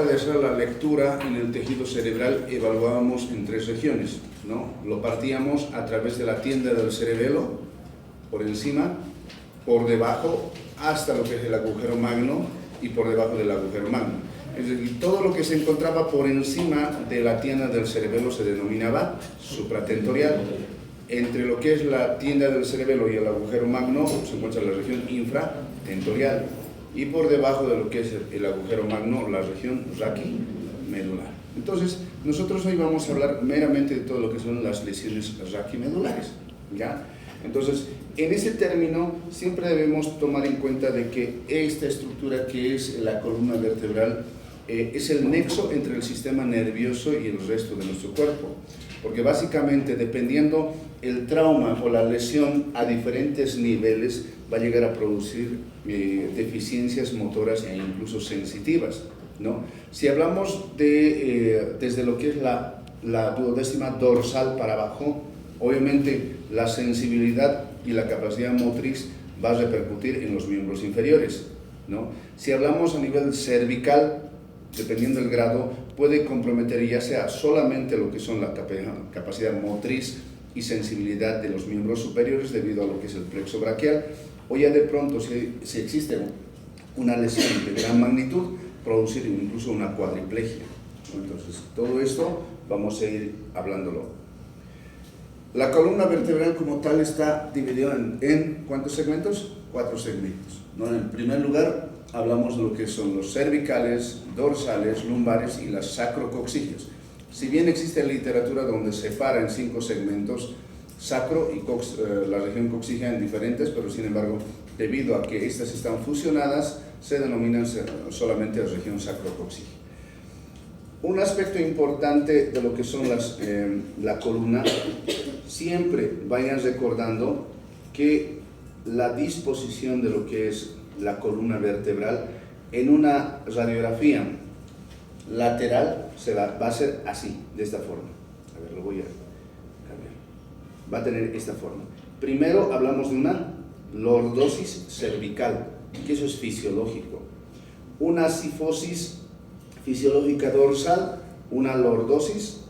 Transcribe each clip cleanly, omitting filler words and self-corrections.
hora de hacer la lectura en el tejido cerebral evaluábamos en 3 regiones, ¿no? Lo partíamos a través de la tienda del cerebelo, por encima, por debajo, hasta lo que es el agujero magno y por debajo del agujero magno. Es decir, todo lo que se encontraba por encima de la tienda del cerebelo se denominaba supratentorial. Entre lo que es la tienda del cerebelo y el agujero magno se encuentra la región infratentorial. Y por debajo de lo que es el agujero magno, la región raquimedular. Entonces, nosotros hoy vamos a hablar meramente de todo lo que son las lesiones raquimedulares, ¿ya? Entonces, en ese término, siempre debemos tomar en cuenta de que esta estructura que es la columna vertebral es el nexo entre el sistema nervioso y el resto de nuestro cuerpo. Porque básicamente, dependiendo el trauma o la lesión a diferentes niveles, va a llegar a producir deficiencias motoras e incluso sensitivas, ¿no? Si hablamos desde lo que es la duodécima dorsal para abajo, obviamente la sensibilidad y la capacidad motriz va a repercutir en los miembros inferiores, ¿no? Si hablamos a nivel cervical, dependiendo del grado, puede comprometer ya sea solamente lo que son la capacidad motriz y sensibilidad de los miembros superiores debido a lo que es el plexo braquial, o ya de pronto, si existe una lesión de gran magnitud, producir incluso una cuadriplegia. Entonces, todo esto vamos a ir hablándolo. La columna vertebral como tal está dividida en ¿cuántos segmentos? 4 segmentos, ¿no? En primer lugar, hablamos de lo que son los cervicales, dorsales, lumbares y las sacrocoxígeas. Si bien existe literatura donde separa en 5 segmentos, sacro y la región coxígea en diferentes, pero sin embargo, debido a que estas están fusionadas, se denominan solamente región sacrocoxígea. Un aspecto importante de lo que son la columna, siempre vayan recordando que la disposición de lo que es la columna vertebral en una radiografía lateral va a ser así, de esta forma. A ver, lo voy a cambiar. Va a tener esta forma. Primero hablamos de una lordosis cervical, que eso es fisiológico. Una cifosis fisiológica dorsal, una lordosis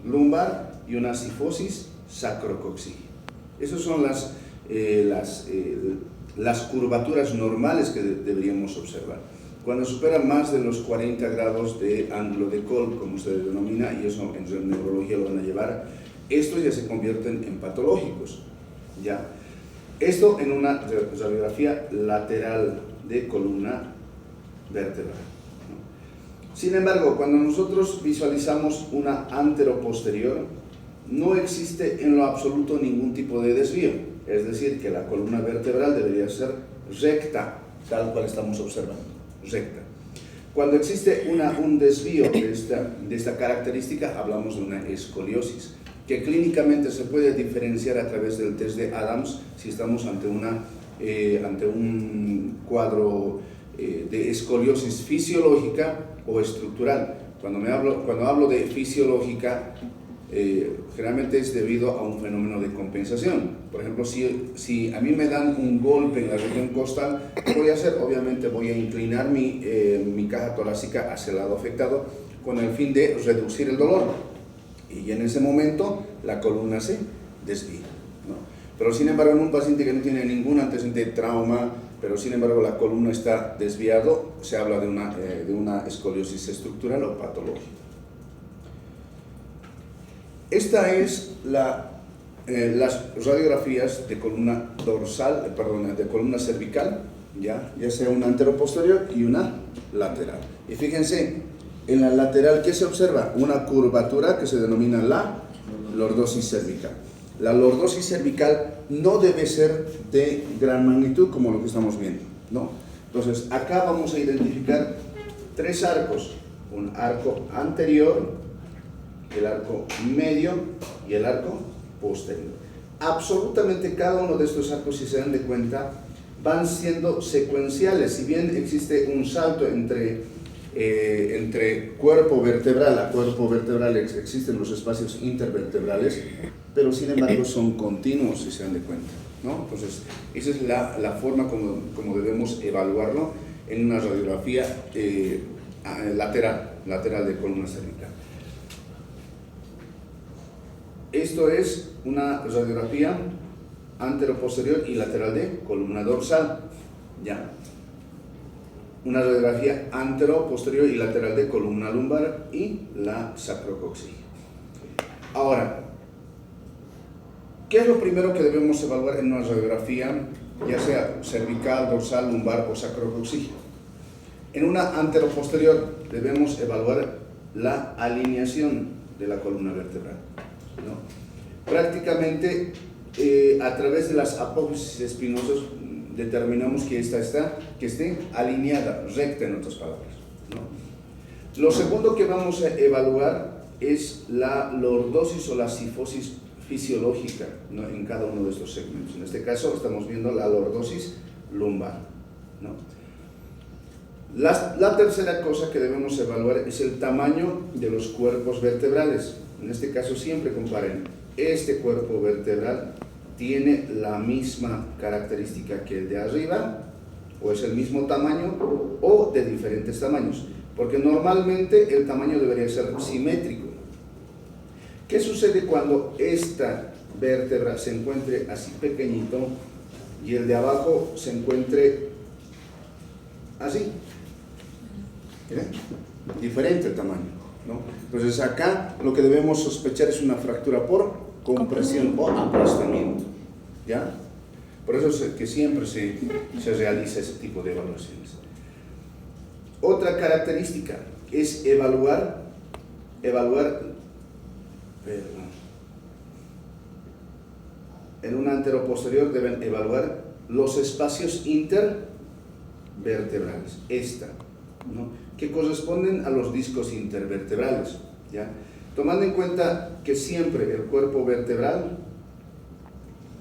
lumbar y una cifosis sacrocoxígea. Esas son las curvaturas normales que deberíamos observar. Cuando supera más de los 40 grados de ángulo de Kolb, como se denomina, y eso en neurología lo van a llevar, estos ya se convierten en patológicos, ¿ya? Esto en una radiografía lateral de columna vertebral, ¿no? Sin embargo, cuando nosotros visualizamos una anteroposterior, no existe en lo absoluto ningún tipo de desvío, es decir, que la columna vertebral debería ser recta, tal cual estamos observando, recta. Cuando existe un desvío de esta característica, hablamos de una escoliosis, que clínicamente se puede diferenciar a través del test de Adams si estamos ante un cuadro de escoliosis fisiológica o estructural. Cuando hablo de fisiológica, generalmente es debido a un fenómeno de compensación. Por ejemplo, si a mí me dan un golpe en la región costal, ¿qué voy a hacer? Obviamente voy a inclinar mi caja torácica hacia el lado afectado con el fin de reducir el dolor. Y en ese momento la columna se desvía, ¿no? Pero sin embargo, en un paciente que no tiene ningún antecedente de trauma, pero sin embargo la columna está desviado, se habla de una escoliosis estructural o patológica. Esta es las radiografías de columna dorsal, de columna cervical, ya sea una anteroposterior y una lateral. Y fíjense, en la lateral, ¿qué se observa? Una curvatura que se denomina la lordosis cervical. La lordosis cervical no debe ser de gran magnitud como lo que estamos viendo, ¿no? Entonces, acá vamos a identificar 3 arcos: un arco anterior, el arco medio y el arco posterior. Absolutamente cada uno de estos arcos, si se dan de cuenta, van siendo secuenciales. Si bien existe un salto entre cuerpo vertebral a cuerpo vertebral, existen los espacios intervertebrales, pero sin embargo son continuos, si se dan de cuenta, ¿no? Entonces, esa es la forma como debemos evaluarlo en una radiografía lateral de columna cervical. Esto es una radiografía antero-posterior y lateral de columna dorsal. Ya. Una radiografía antero-posterior y lateral de columna lumbar y la sacrocoxia. Ahora, ¿qué es lo primero que debemos evaluar en una radiografía, ya sea cervical, dorsal, lumbar o sacrocoxia? En una antero-posterior debemos evaluar la alineación de la columna vertebral, ¿no? Prácticamente a través de las apófisis espinosas determinamos que esté alineada, recta, en otras palabras, ¿no? Lo segundo que vamos a evaluar es la lordosis o la sifosis fisiológica, ¿no?, en cada uno de estos segmentos. En este caso estamos viendo la lordosis lumbar, ¿no? La tercera cosa que debemos evaluar es el tamaño de los cuerpos vertebrales. En este caso siempre comparen, este cuerpo vertebral tiene la misma característica que el de arriba, o es el mismo tamaño, o de diferentes tamaños, porque normalmente el tamaño debería ser simétrico. ¿Qué sucede cuando esta vértebra se encuentre así pequeñito y el de abajo se encuentre así? ¿Miren? Diferente el tamaño, ¿no? Entonces acá lo que debemos sospechar es una fractura por compresión o aplastamiento, ¿ya? Por eso es que siempre se realiza ese tipo de evaluaciones. Otra característica es evaluar, en un antero-posterior deben evaluar los espacios intervertebrales, ¿no?, que corresponden a los discos intervertebrales, ¿ya? Tomando en cuenta que siempre el cuerpo vertebral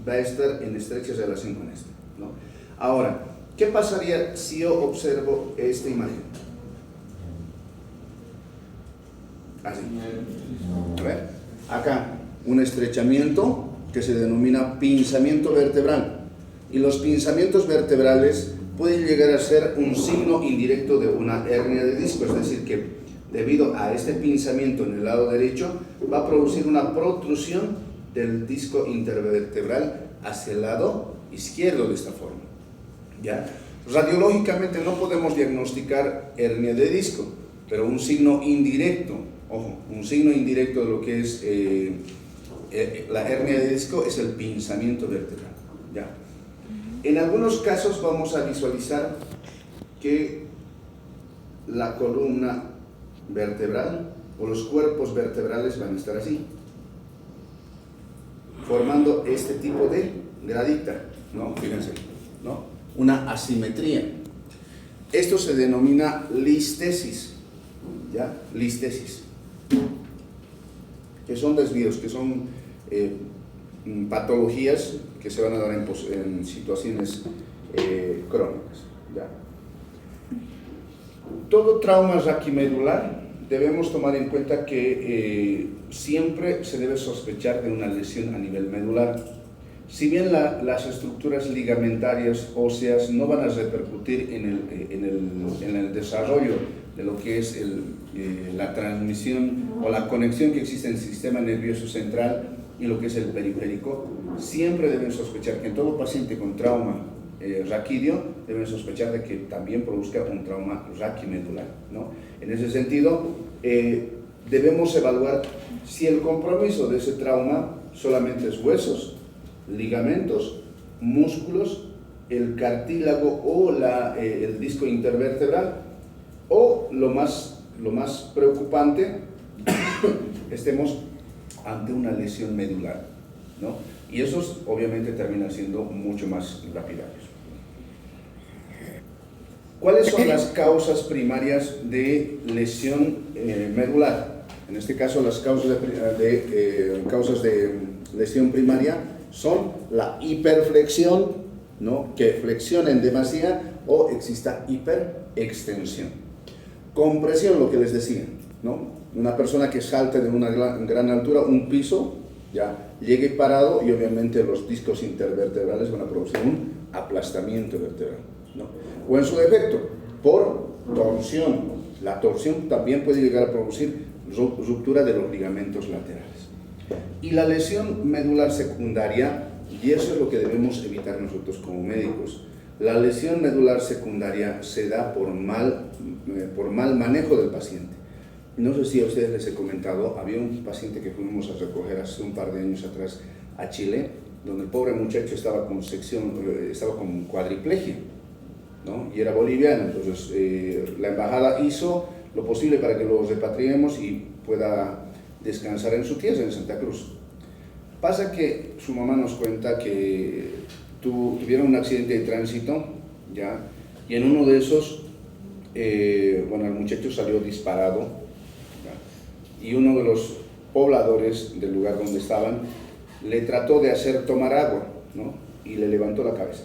va a estar en estrecha relación con este, ¿no? Ahora, ¿qué pasaría si yo observo esta imagen? Así. A ver, acá, un estrechamiento que se denomina pinzamiento vertebral. Y los pinzamientos vertebrales pueden llegar a ser un signo indirecto de una hernia de disco, es decir, que debido a este pinzamiento en el lado derecho va a producir una protrusión del disco intervertebral hacia el lado izquierdo de esta forma, ¿ya? Radiológicamente no podemos diagnosticar hernia de disco, pero un signo indirecto, ojo, un signo indirecto de lo que es la hernia de disco es el pinzamiento vertebral, ¿ya? En algunos casos vamos a visualizar que la columna vertebral o los cuerpos vertebrales van a estar así, formando este tipo de gradita, ¿no? Fíjense, ¿no? Una asimetría. Esto se denomina listesis, ¿ya? Listesis, que son desvíos, que son patologías que se van a dar en situaciones crónicas, ¿ya? Todo trauma raquimedular debemos tomar en cuenta que siempre se debe sospechar de una lesión a nivel medular. Si bien las estructuras ligamentarias óseas no van a repercutir en el desarrollo de lo que es la transmisión o la conexión que existe en el sistema nervioso central y lo que es el periférico, siempre deben sospechar que en todo paciente con trauma raquídeo deben sospechar de que también produzca un trauma raquimedular, ¿no? En ese sentido, debemos evaluar si el compromiso de ese trauma solamente es huesos, ligamentos, músculos, el cartílago o el disco intervertebral, o lo más preocupante, estemos ante una lesión medular, ¿no? Y esos obviamente terminan siendo mucho más lapidarios. ¿Cuáles son las causas primarias de lesión medular? En este caso, las causas de lesión primaria son la hiperflexión, ¿no?, que flexiona en demasía o exista hiperextensión. Compresión, lo que les decía, ¿no? Una persona que salte de una gran altura, un piso, ya llegue parado y obviamente los discos intervertebrales van a producir un aplastamiento vertebral, ¿no? O en su defecto, por torsión, La torsión también puede llegar a producir ruptura de los ligamentos laterales. Y la lesión medular secundaria, y eso es lo que debemos evitar nosotros como médicos. La lesión medular secundaria se da por mal manejo del paciente. No sé si a ustedes les he comentado, había un paciente que fuimos a recoger hace un par de años atrás a Chile, donde el pobre muchacho estaba con cuadriplegia, ¿no? Y era boliviano. Entonces la embajada hizo lo posible para que lo repatriemos y pueda descansar en su tierra, en Santa Cruz. Pasa que su mamá nos cuenta que tuvieron un accidente de tránsito, ¿ya? Y en uno de esos, el muchacho salió disparado, ¿ya? Y uno de los pobladores del lugar donde estaban le trató de hacer tomar agua, ¿no? Y le levantó la cabeza.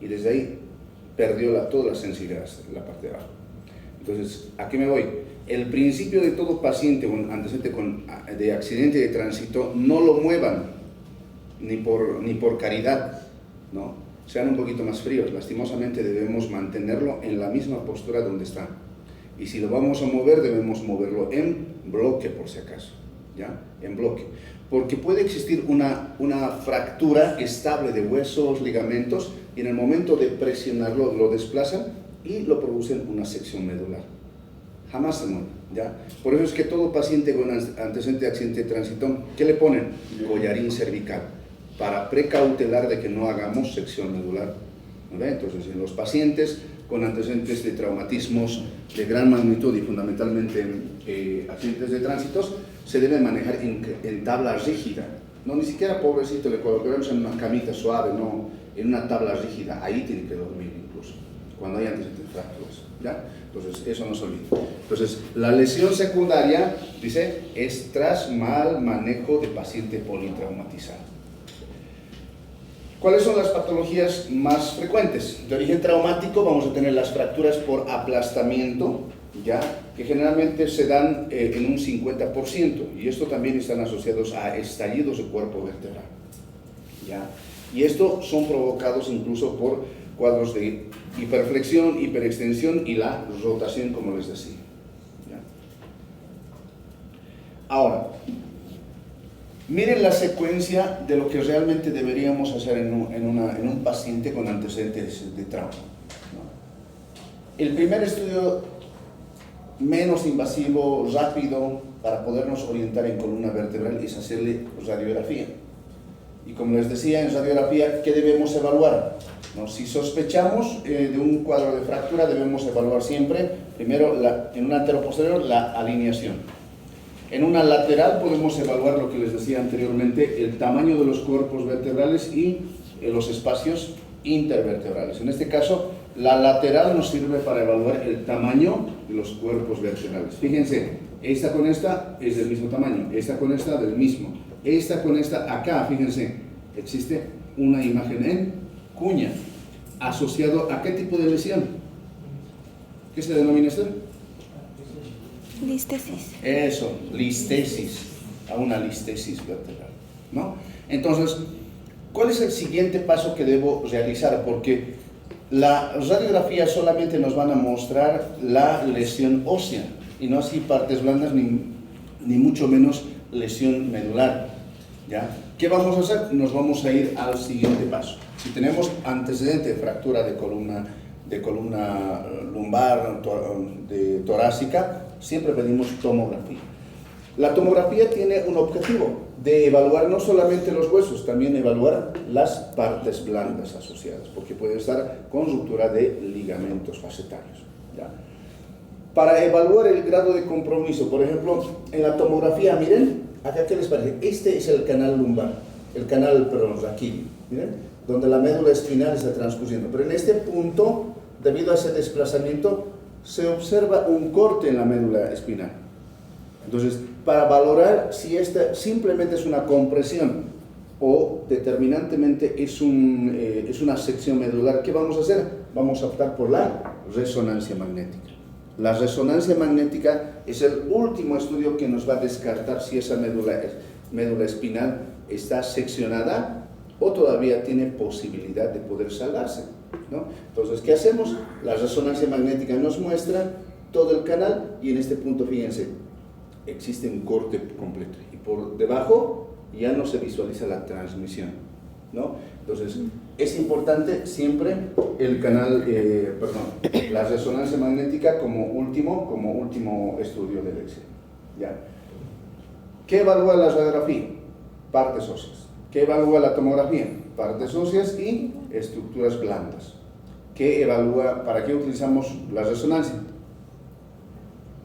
Y desde ahí perdió toda la sensibilidad en la parte de abajo. Entonces, ¿a qué me voy? El principio de todo paciente con antecedente de accidente de tránsito, no lo muevan, ni por caridad, ¿no? Sean un poquito más fríos. Lastimosamente debemos mantenerlo en la misma postura donde está. Y si lo vamos a mover, debemos moverlo en bloque, por si acaso, ¿ya? En bloque. Porque puede existir una fractura estable de huesos, ligamentos, y en el momento de presionarlo, lo desplazan y lo producen una sección medular. Jamás se muere, ¿ya? Por eso es que todo paciente con antecedente de accidente de tránsito, ¿qué le ponen? Collarín cervical, para precautelar de que no hagamos sección medular, ¿no? Entonces, en los pacientes con antecedentes de traumatismos de gran magnitud y fundamentalmente accidentes de tránsitos, se debe manejar en tabla rígida. No, ni siquiera pobrecito le colocamos en una camita suave, no, en una tabla rígida. Ahí tiene que dormir incluso, cuando hay antecedentes de fracturas, ¿ya? Entonces, eso no se olvide. Entonces, la lesión secundaria, dice, es tras mal manejo de paciente politraumatizado. ¿Cuáles son las patologías más frecuentes? De origen traumático vamos a tener las fracturas por aplastamiento, ¿ya? Que generalmente se dan en un 50%, y esto también están asociados a estallidos de cuerpo vertebral, ¿ya? Y estos son provocados incluso por cuadros de hiperflexión, hiperextensión y la rotación, como les decía, ¿ya? Ahora, miren la secuencia de lo que realmente deberíamos hacer en un paciente con antecedentes de trauma, ¿no? El primer estudio menos invasivo, rápido, para podernos orientar en columna vertebral es hacerle radiografía. Y como les decía, en radiografía, ¿qué debemos evaluar? ¿No? Si sospechamos de un cuadro de fractura, debemos evaluar siempre, primero, en una anteroposterior, la alineación. En una lateral podemos evaluar lo que les decía anteriormente, el tamaño de los cuerpos vertebrales y los espacios intervertebrales. En este caso, la lateral nos sirve para evaluar el tamaño de los cuerpos vertebrales. Fíjense, esta con esta es del mismo tamaño, esta con esta del mismo, esta con esta acá, fíjense, existe una imagen en cuña, asociado a qué tipo de lesión. ¿Qué se denomina esto? Listesis. Eso, listesis, a una listesis vertebral, ¿no? Entonces, ¿cuál es el siguiente paso que debo realizar? Porque la radiografía solamente nos van a mostrar la lesión ósea, y no así partes blandas, ni mucho menos lesión medular, ¿ya? ¿Qué vamos a hacer? Nos vamos a ir al siguiente paso. Si tenemos antecedente de fractura de columna lumbar, de torácica, siempre pedimos tomografía. La tomografía tiene un objetivo de evaluar no solamente los huesos, también evaluar las partes blandas asociadas, porque puede estar con ruptura de ligamentos facetarios, ¿ya? Para evaluar el grado de compromiso, por ejemplo, en la tomografía, miren, acá ¿qué les parece? Este es el canal lumbar, raquídeo, miren, donde la médula espinal está transcurriendo, pero en este punto, debido a ese desplazamiento, se observa un corte en la médula espinal. Entonces, para valorar si esta simplemente es una compresión o determinantemente es una sección medular, ¿qué vamos a hacer? Vamos a optar por la resonancia magnética. La resonancia magnética es el último estudio que nos va a descartar si esa médula espinal está seccionada o todavía tiene posibilidad de poder salvarse, ¿no? Entonces, ¿qué hacemos? La resonancia magnética nos muestra todo el canal y en este punto, fíjense, existe un corte completo y por debajo ya no se visualiza la transmisión, ¿no? Entonces, es importante siempre el canal, la resonancia magnética como último estudio del Excel, ¿ya? ¿Qué evalúa la radiografía? Partes óseas. ¿Qué evalúa la tomografía? Partes óseas y estructuras blandas. ¿Qué evalúa? ¿Para qué utilizamos la resonancia?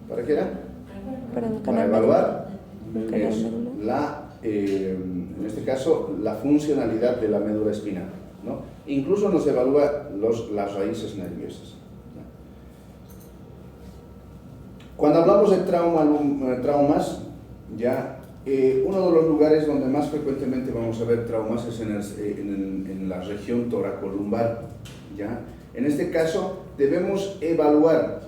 ¿Para qué era? Para evaluar en este caso, la funcionalidad de la médula espinal, ¿no? Incluso nos evalúa las raíces nerviosas. Cuando hablamos de traumas, ya uno de los lugares donde más frecuentemente vamos a ver traumas es en la región toracolumbar, ¿ya? En este caso, debemos evaluar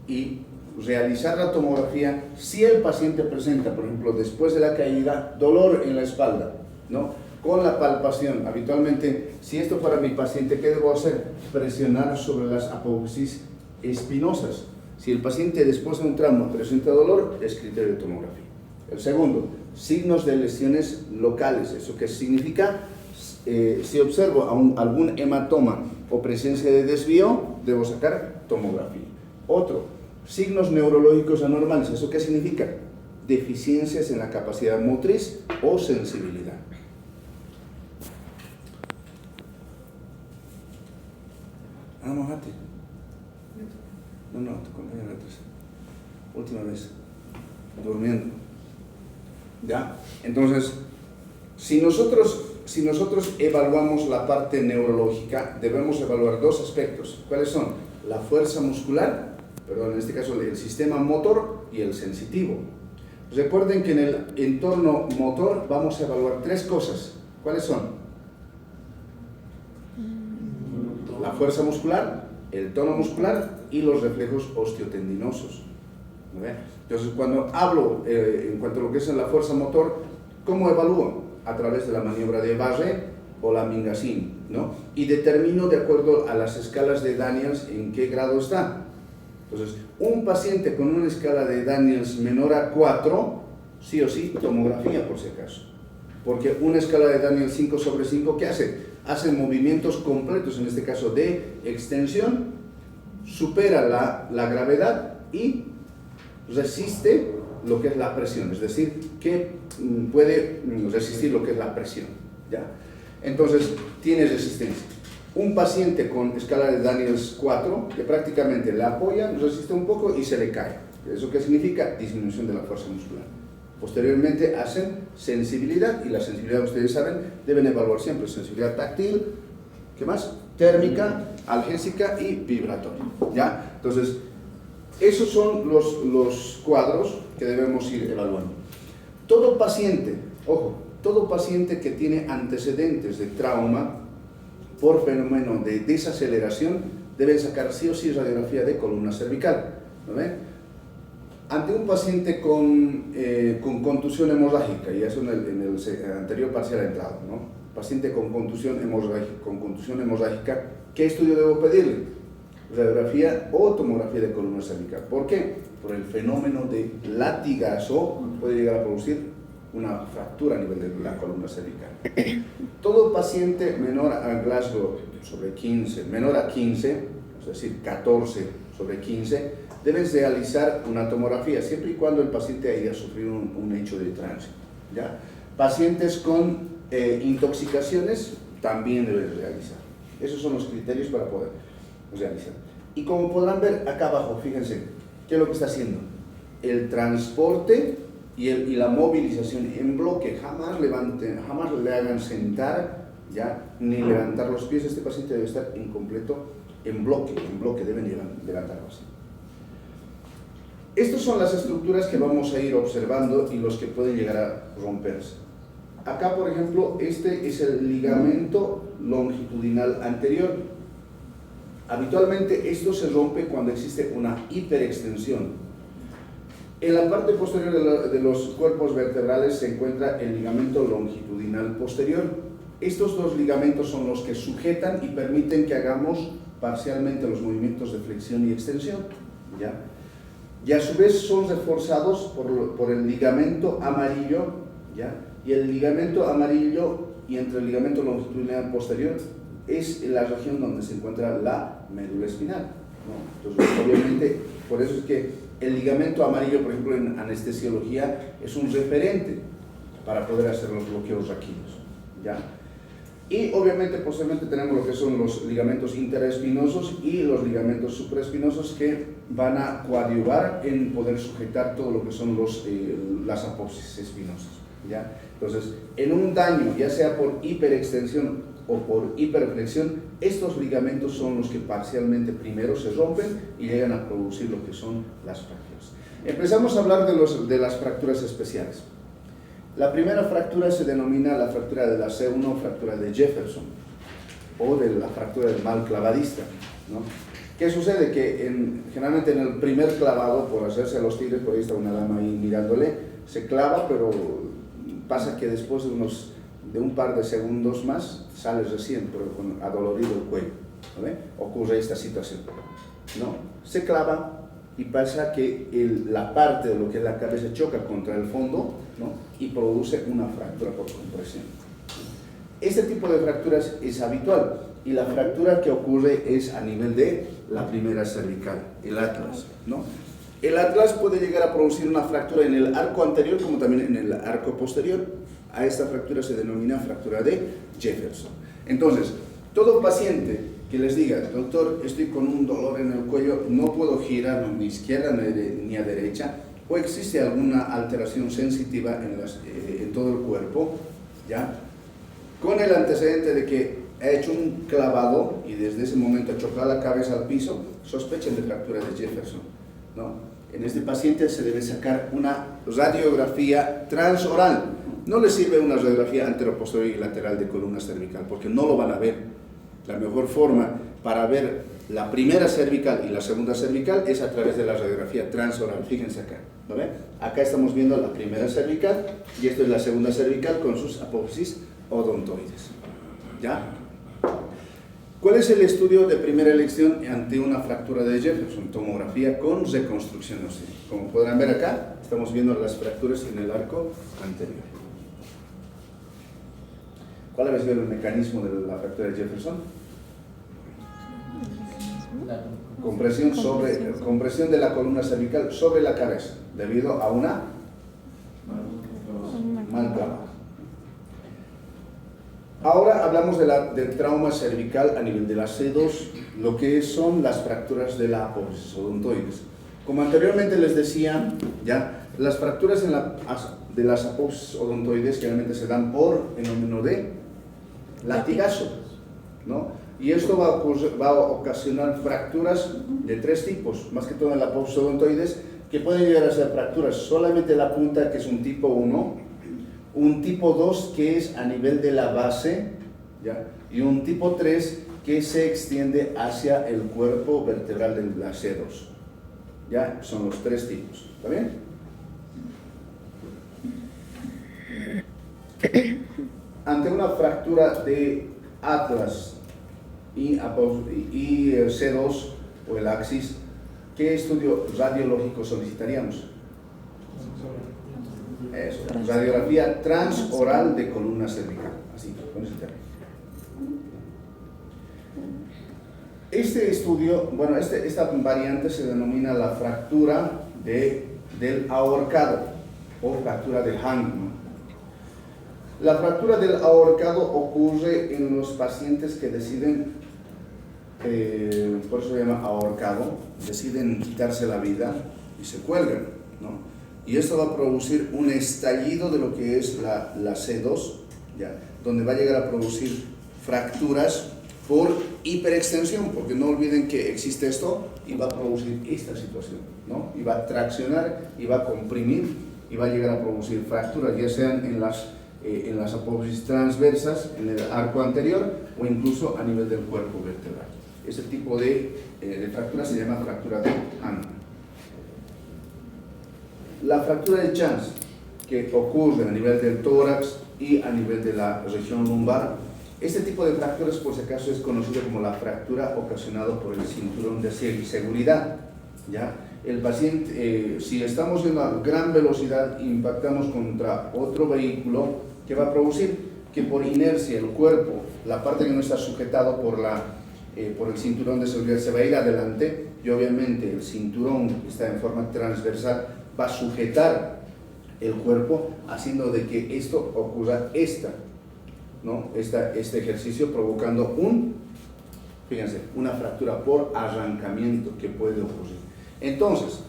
y realizar la tomografía si el paciente presenta, por ejemplo, después de la caída, dolor en la espalda, ¿no? Con la palpación. Habitualmente, si esto para mi paciente, ¿qué debo hacer? Presionar sobre las apófisis espinosas. Si el paciente después de un trauma presenta dolor, es criterio de tomografía. El segundo, signos de lesiones locales. ¿Eso qué significa? Si observo algún hematoma o presencia de desvío, debo sacar tomografía. Otro, signos neurológicos anormales. ¿Eso qué significa? Deficiencias en la capacidad motriz o sensibilidad. Mojate. No, tu compañera atrás. Última vez. Durmiendo. ¿Ya? Entonces, si nosotros evaluamos la parte neurológica, debemos evaluar dos aspectos. ¿Cuáles son? La fuerza muscular, en este caso el sistema motor y el sensitivo. Recuerden que en el entorno motor vamos a evaluar tres cosas. ¿Cuáles son? La fuerza muscular, el tono muscular y los reflejos osteotendinosos. Entonces, cuando hablo en cuanto a lo que es la fuerza motor, ¿cómo evalúo? A través de la maniobra de Barré o la Mingasini, ¿no? Y determino de acuerdo a las escalas de Daniels en qué grado está. Entonces, un paciente con una escala de Daniels menor a 4, sí o sí, tomografía por si acaso. Porque una escala de Daniels 5/5, ¿qué hace? Hace movimientos completos, en este caso de extensión, supera la gravedad y resiste lo que es la presión, es decir, que puede resistir lo que es la presión, ¿ya? Entonces, tiene resistencia. Un paciente con escala de Daniels 4, que prácticamente la apoya, resiste un poco y se le cae. ¿Eso qué significa? Disminución de la fuerza muscular. Posteriormente hacen sensibilidad, y la sensibilidad, ustedes saben, deben evaluar siempre sensibilidad táctil, ¿qué más? Térmica, analgésica y vibratoria, ¿ya? Entonces, esos son los cuadros que debemos ir evaluando. Todo paciente, ojo, todo paciente que tiene antecedentes de trauma por fenómeno de desaceleración debe sacar sí o sí radiografía de columna cervical, ¿no ven? Ante un paciente con contusión hemorrágica, y eso en el anterior parcial ha entrado, ¿no? Paciente con contusión hemorrágica, ¿qué estudio debo pedirle? Radiografía o tomografía de columna cervical. ¿Por qué? Por el fenómeno de latigazo puede llegar a producir una fractura a nivel de la columna cervical. Todo paciente menor a Glasgow sobre 15, menor a 15, es decir, 14/15, debes realizar una tomografía, siempre y cuando el paciente haya sufrido un hecho de tránsito, ¿ya? Pacientes con intoxicaciones también debes realizar. Esos son los criterios para poder realizar. Y como podrán ver acá abajo, fíjense, ¿qué es lo que está haciendo? El transporte y la movilización en bloque. Jamás le hagan sentar, ¿ya? Ni levantar los pies. Este paciente debe estar en completo en bloque, deben levantarlo así. Estas son las estructuras que vamos a ir observando y los que pueden llegar a romperse. Acá, por ejemplo, este es el ligamento longitudinal anterior. Habitualmente esto se rompe cuando existe una hiperextensión. En la parte posterior de los cuerpos vertebrales se encuentra el ligamento longitudinal posterior. Estos dos ligamentos son los que sujetan y permiten que hagamos parcialmente los movimientos de flexión y extensión, ¿ya? y a su vez son reforzados por el ligamento amarillo, ¿ya? Y el ligamento amarillo y entre el ligamento longitudinal posterior es la región donde se encuentra la médula espinal, ¿no? Entonces, obviamente, por eso es que el ligamento amarillo, por ejemplo, en anestesiología, es un referente para poder hacer los bloqueos raquídeos, ¿ya? Y obviamente posteriormente tenemos lo que son los ligamentos interespinosos y los ligamentos supraespinosos que van a coadyuvar en poder sujetar todo lo que son las apófisis espinosas, ¿ya? Entonces, en un daño, ya sea por hiperextensión o por hiperflexión, estos ligamentos son los que parcialmente primero se rompen y llegan a producir lo que son las fracturas. Empezamos a hablar de las fracturas especiales. La primera fractura se denomina la fractura de la C1, fractura de Jefferson, o de la fractura del mal clavadista, ¿no? ¿Qué sucede? Que generalmente en el primer clavado, por hacerse a los tigres, por ahí está una dama ahí mirándole, se clava, pero pasa que después de un par de segundos más, sale recién, pero con adolorido el cuello, ¿vale? Ocurre esta situación, ¿no? Se clava y pasa que la parte de lo que es la cabeza choca contra el fondo, ¿no? Y produce una fractura por compresión. Este tipo de fracturas es habitual y la fractura que ocurre es a nivel de la primera cervical, el atlas, ¿no? El atlas puede llegar a producir una fractura en el arco anterior como también en el arco posterior. A esta fractura se denomina fractura de Jefferson. Entonces, todo paciente que les diga, doctor, estoy con un dolor en el cuello, no puedo girar ni a izquierda ni a derecha, o existe alguna alteración sensitiva en todo el cuerpo, ¿ya? Con el antecedente de que ha hecho un clavado y desde ese momento ha chocado la cabeza al piso, sospechen de fractura de Jefferson, ¿no? En este paciente se debe sacar una radiografía transoral. No le sirve una radiografía anteroposterior y lateral de columna cervical, porque no lo van a ver. La mejor forma para ver la primera cervical y la segunda cervical es a través de la radiografía transoral. Fíjense acá, ¿no ven? Acá estamos viendo la primera cervical y esto es la segunda cervical con sus apófisis odontoides, ¿ya? ¿Cuál es el estudio de primera elección ante una fractura de Jefferson? Tomografía con reconstrucción ósea. Como podrán ver acá, estamos viendo las fracturas en el arco anterior. ¿Cuál ha sido el mecanismo de la fractura de Jefferson? Compresión de la columna cervical sobre la cabeza, debido a una mal clavada. Ahora hablamos del trauma cervical a nivel de la C2, lo que son las fracturas de la apófisis odontoides. Como anteriormente les decía, ya, las fracturas de las apófisis odontoides generalmente se dan por fenómeno de latigazo, ¿no? Y esto va a ocasionar fracturas de tres tipos, más que todo en la apófisis odontoides, que pueden llegar a ser fracturas solamente de la punta, que es un tipo 1, un tipo 2 que es a nivel de la base, ¿ya? Y un tipo 3 que se extiende hacia el cuerpo vertebral de la C2. ¿Ya? Son los tres tipos. ¿Está bien? Ante una fractura de atlas y C2 o el axis, ¿qué estudio radiológico solicitaríamos? Eso, radiografía transoral de columna cervical, así, con ese término. Este estudio, bueno, esta variante se denomina la fractura del ahorcado o fractura de Hangman. La fractura del ahorcado ocurre en los pacientes que deciden, por eso se llama ahorcado, deciden quitarse la vida y se cuelgan, ¿no? Y esto va a producir un estallido de lo que es la C2, ¿ya? Donde va a llegar a producir fracturas por hiperextensión, porque no olviden que existe esto y va a producir esta situación, ¿no? Y va a traccionar y va a comprimir y va a llegar a producir fracturas, ya sean en las apófisis transversas, en el arco anterior o incluso a nivel del cuerpo vertebral. Ese tipo de fractura se llama fractura de Hangman. La fractura de Chance, que ocurre a nivel del tórax y a nivel de la región lumbar, este tipo de fracturas, por si acaso, es conocido como la fractura ocasionada por el cinturón de seguridad, ¿ya? El paciente, si estamos en a gran velocidad, impactamos contra otro vehículo, ¿qué va a producir? Que por inercia el cuerpo, la parte que no está sujetado por el cinturón de seguridad, se va a ir adelante, y obviamente el cinturón que está en forma transversal va a sujetar el cuerpo, haciendo de que esto ocurra este ejercicio, provocando fíjense, una fractura por arrancamiento que puede ocurrir. Entonces,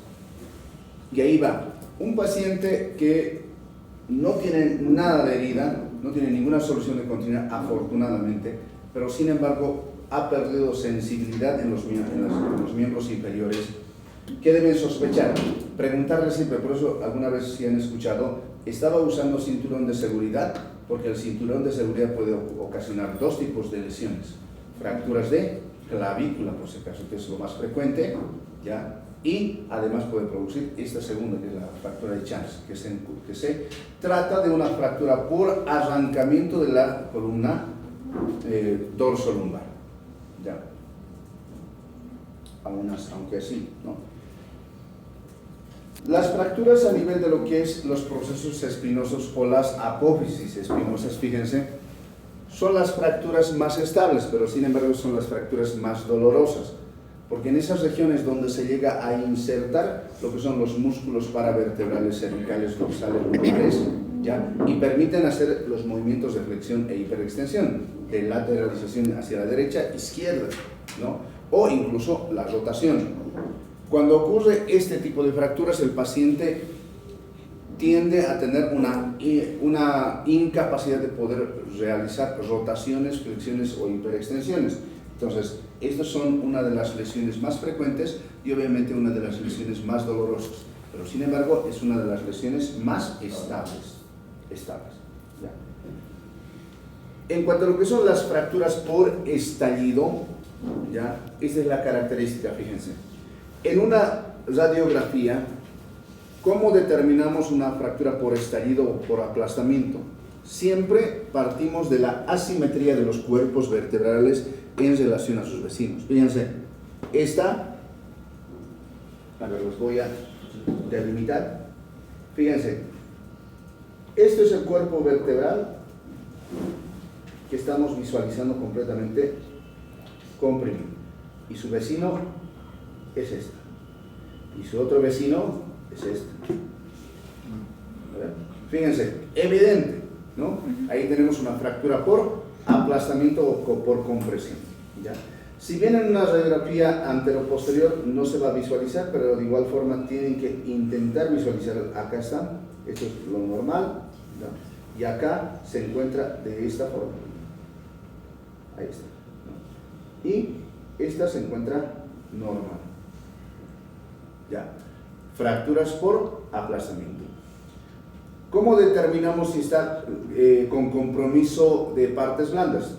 y ahí va, un paciente que no tiene nada de herida, no tiene ninguna solución de continuidad, afortunadamente, pero sin embargo ha perdido sensibilidad en los miembros inferiores. ¿Qué deben sospechar? Preguntarle siempre, por eso alguna vez si han escuchado, ¿estaba usando cinturón de seguridad? Porque el cinturón de seguridad puede ocasionar dos tipos de lesiones: fracturas de clavícula, por si acaso, que es lo más frecuente, ¿ya? Y además puede producir esta segunda, que es la fractura de Chance, que se trata de una fractura por arrancamiento de la columna dorsolumbar, ¿ya? Aunque así, ¿no? Las fracturas a nivel de lo que es los procesos espinosos o las apófisis espinosas, fíjense, son las fracturas más estables, pero sin embargo son las fracturas más dolorosas, porque en esas regiones donde se llega a insertar lo que son los músculos paravertebrales, cervicales, dorsales, lumbares, ¿ya? Y permiten hacer los movimientos de flexión e hiperextensión, de lateralización hacia la derecha, izquierda, ¿no? O incluso la rotación. Cuando ocurre este tipo de fracturas, el paciente tiende a tener una incapacidad de poder realizar rotaciones, flexiones o hiperextensiones. Entonces, estas son una de las lesiones más frecuentes y obviamente una de las lesiones más dolorosas, pero sin embargo es una de las lesiones más estables. ¿Ya? En cuanto a lo que son las fracturas por estallido, ¿ya? Esta es la característica, fíjense. En una radiografía, ¿cómo determinamos una fractura por estallido o por aplastamiento? Siempre partimos de la asimetría de los cuerpos vertebrales en relación a sus vecinos. Fíjense, los voy a delimitar. Fíjense, este es el cuerpo vertebral que estamos visualizando completamente comprimido. Y su vecino es este. Y su otro vecino es este. ¿Verdad? Fíjense, evidente, ¿no? Ahí tenemos una fractura por aplastamiento o por compresión, ¿ya? Si bien en una radiografía anteroposterior no se va a visualizar, pero de igual forma tienen que intentar visualizar. Acá está, esto es lo normal, ¿no? Y acá se encuentra de esta forma. Ahí está, ¿no? Y esta se encuentra normal, ¿ya? Fracturas por aplastamiento. ¿Cómo determinamos si está con compromiso de partes blandas?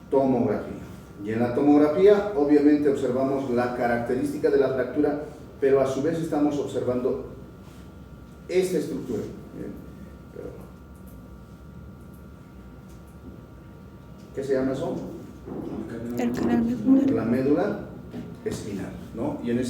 Tomografía. Y en la tomografía obviamente observamos la característica de la fractura, pero a su vez estamos observando esta estructura. ¿Qué se llama eso? El canal medular. La médula espinal, ¿no? Y en